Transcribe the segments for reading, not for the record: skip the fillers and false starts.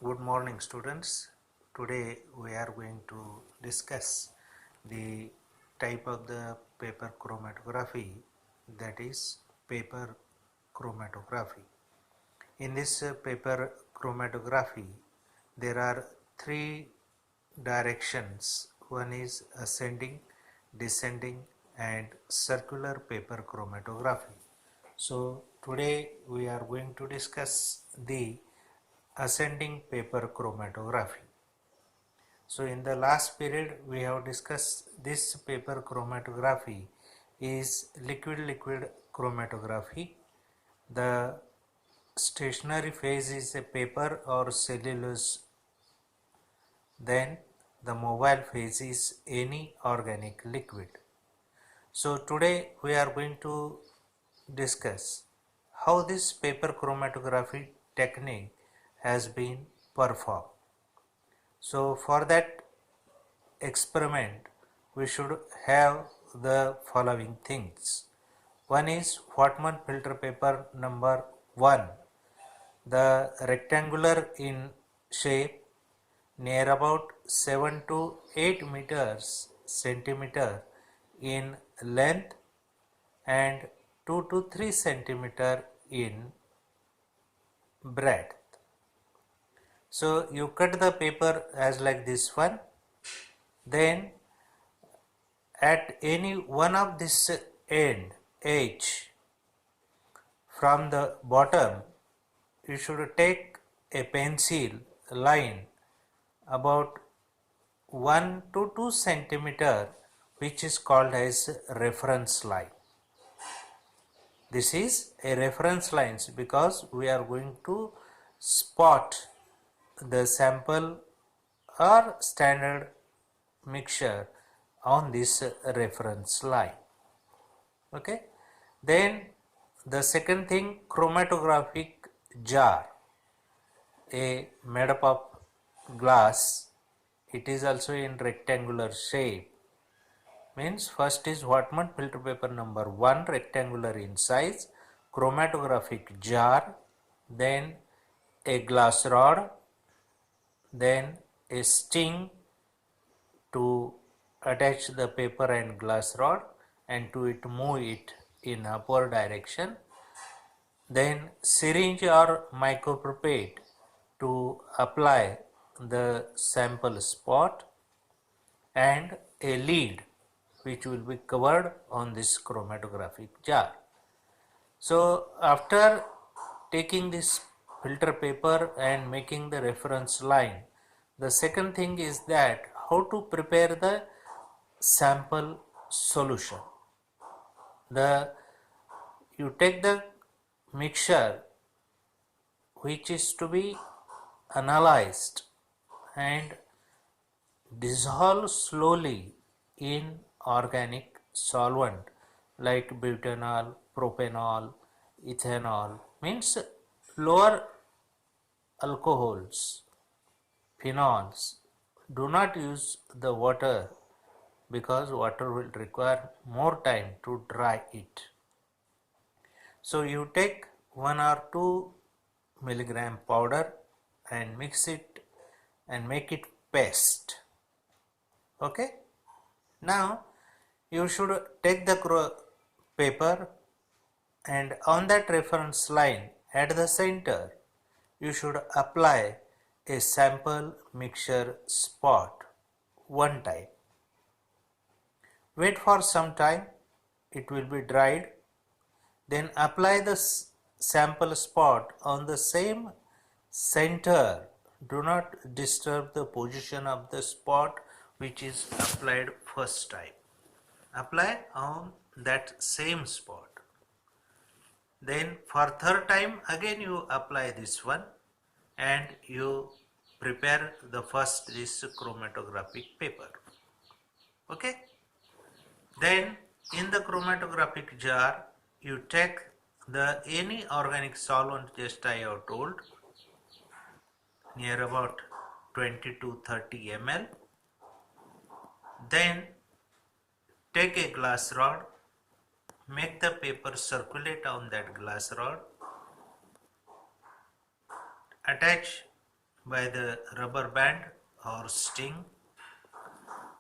Good morning, students. Today we are going to discuss the type of the paper chromatography, that is paper chromatography. In this paper chromatography, there are three directions. One is ascending, descending and circular paper chromatography. So today we are going to discuss the ascending paper chromatography. So in the last period we have discussed this paper chromatography is liquid chromatography. The stationary phase is a paper or cellulose, then the mobile phase is any organic liquid. So today we are going to discuss how this paper chromatography technique has been performed. So for that experiment we should have the following things. One is Whatman filter paper number 1, the rectangular in shape, near about 7 to 8 meters centimeter in length and 2 to 3 centimeter in breadth. So you cut the paper as like this one, then at any one of this edge from the bottom you should take a pencil line about 1 to 2 centimeter, which is called as reference line. This is a reference lines because we are going to spot the sample or standard mixture on this reference line. Okay. Then the second thing, chromatographic jar, a made up of glass. It is also in rectangular shape. Means first is Whatman filter paper number 1, rectangular in size, chromatographic jar, then a glass rod, then a sting to attach the paper and glass rod and to move it in upward direction, then syringe or micropipette to apply the sample spot, and a lid which will be covered on this chromatographic jar. So after taking this filter paper and making the reference line, the second thing is that how to prepare the sample solution. You take the mixture which is to be analyzed and dissolve slowly in organic solvent like butanol, propanol, ethanol, means lower alcohols, phenols. Do not use the water because water will require more time to dry it. So you take 1 or 2 milligram powder and mix it and make it paste. Okay. Now you should take the paper and on that reference line at the center you should apply a sample mixture spot one time. Wait for some time, it will be dried, then apply the sample spot on the same center. Do not disturb the position of the spot which is applied first time. Apply on that same spot. Then for third time again you apply this one and you prepare the first this chromatographic paper. Okay. Then in the chromatographic jar you take the any organic solvent, just I have told, near about 20 to 30 ml. Then take a glass rod, make the paper circulate on that glass rod, attach by the rubber band or sting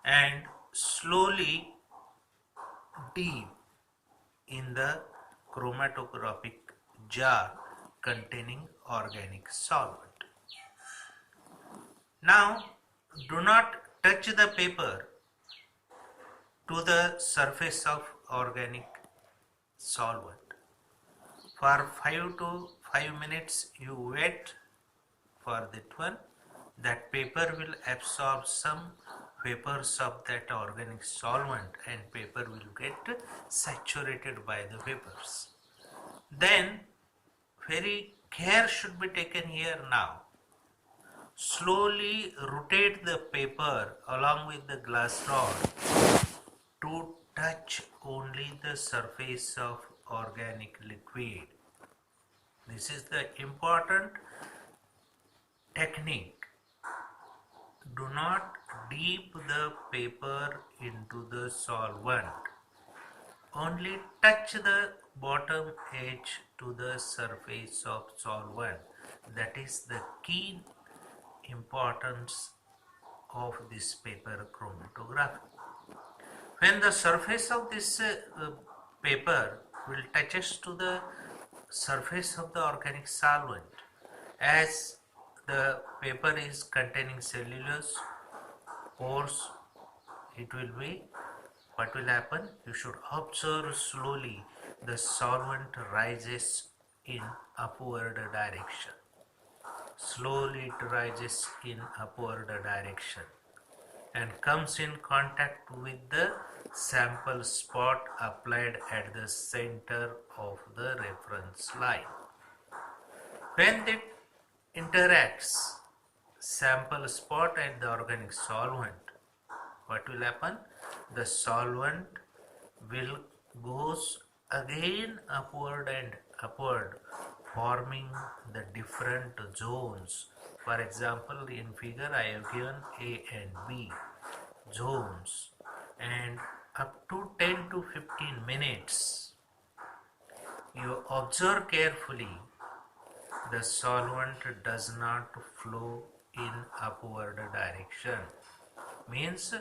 and slowly deep in the chromatographic jar containing organic solvent. Now, do not touch the paper to the surface of organic solvent. For 5 to 5 minutes you wait for that one. That paper will absorb some vapors of that organic solvent and paper will get saturated by the vapors. Then very care should be taken here now. Slowly rotate the paper along with the glass rod to touch only the surface of organic liquid. This is the important technique. Do not dip the paper into the solvent. Only touch the bottom edge to the surface of solvent. That is the key importance of this paper chromatography. When the surface of this paper will touches to the surface of the organic solvent, as the paper is containing cellulose pores, it will be, what will happen? You should observe slowly the solvent rises in upward direction. Slowly it rises in upward direction and comes in contact with the sample spot applied at the center of the reference line. When it interacts sample spot and the organic solvent, what will happen? The solvent will goes again upward and upward, forming the different zones. For example, in figure I have given A and B zones, and up to 10 to 15 minutes you observe carefully, the solvent does not flow in upward direction. Means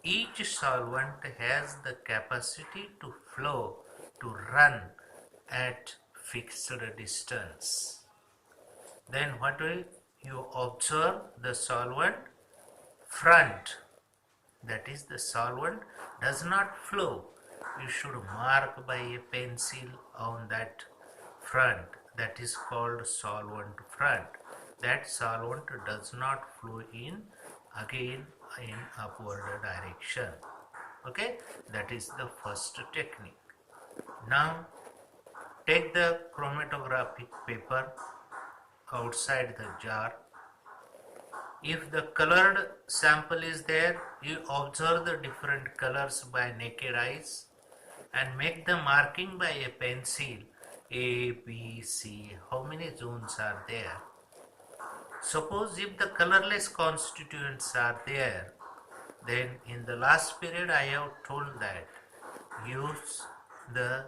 each solvent has the capacity to flow, to run at fixed distance. Then what will you observe? The solvent front, that is the solvent does not flow. You should mark by a pencil on that front, that is called solvent front. That solvent does not flow in again in upward direction. Okay, that is the first technique. Now take the chromatographic paper outside the jar. If the colored sample is there, you observe the different colors by naked eyes and make the marking by a pencil. A, B, C, how many zones are there? Suppose if the colorless constituents are there, then in the last period I have told that use the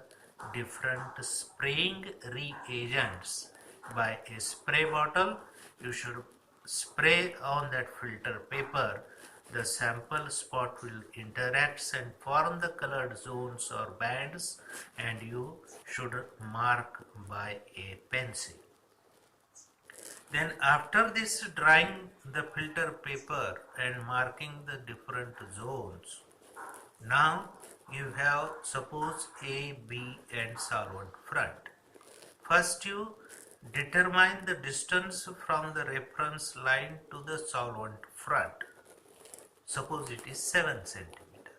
different spraying reagents. By a spray bottle, you should spray on that filter paper. The sample spot will interact and form the colored zones or bands, and you should mark by a pencil. Then after this drying the filter paper and marking the different zones, now you have suppose A, B and solvent front. First you determine the distance from the reference line to the solvent front. Suppose it is 7 centimeter.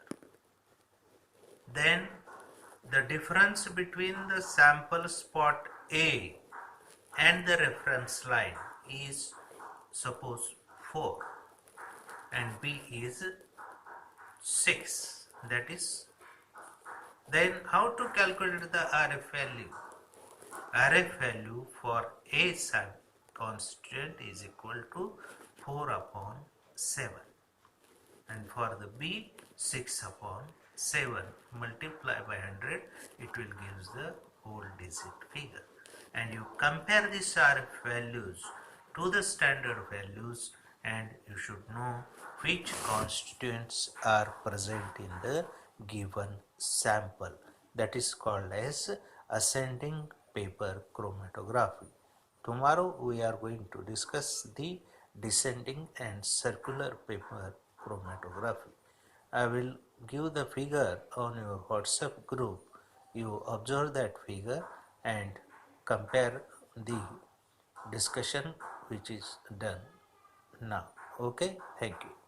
Then the difference between the sample spot A and the reference line is suppose 4 and B is 6. That is, then how to calculate the RF value? RF value for A constituent is equal to 4 upon 7, and for the B 6 upon 7 multiply by 100, it will give the whole digit figure. And you compare these RF values to the standard values, and you should know which constituents are present in the given sample. That is called as ascending paper chromatography. Tomorrow we are going to discuss the descending and circular paper chromatography. I will give the figure on your WhatsApp group. You observe that figure and compare the discussion which is done now. Okay, thank you.